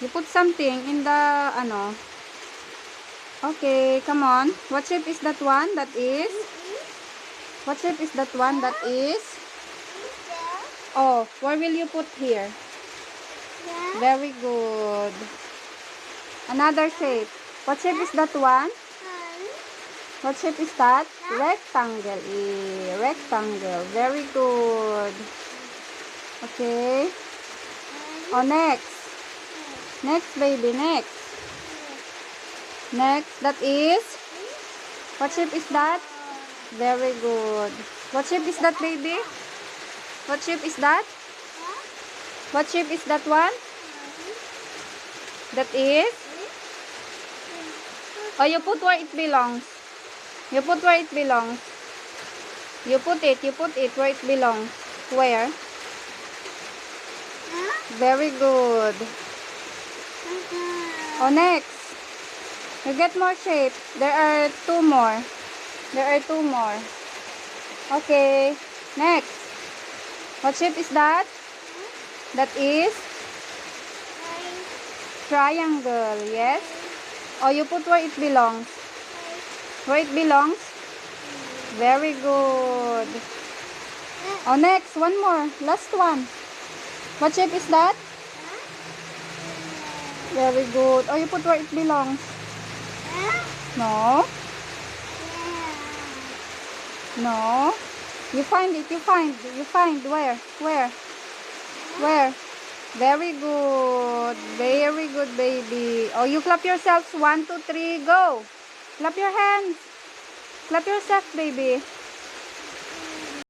You put something in the, ano. Okay, come on. What shape is that one? That is? What shape is that one? That is? Oh, where will you put here? Very good. Another shape. What shape is that one? What shape is that? Rectangle. Rectangle. Very good. Okay. Oh, next. Next, baby. Next. Next. That is? What shape is that? Very good. What shape is that, baby? What shape is that? What shape is that one? That is? Oh, you put where it belongs. You put where it belongs. You put it where it belongs. Where? Very good. Oh, next. You get more shape. There are two more. There are two more. Okay. Next. What shape is that? That is? Triangle. Yes. Oh, you put where it belongs. Where it belongs? Very good. Oh, next. One more. Last one. What shape is that? Very good. Oh, you put where it belongs. No. No. You find it. You find. You find. Where? Where? Where? Very good. Very good, baby. Oh, you clap yourselves. 1, 2, 3, go. Clap your hands. Clap yourself, baby.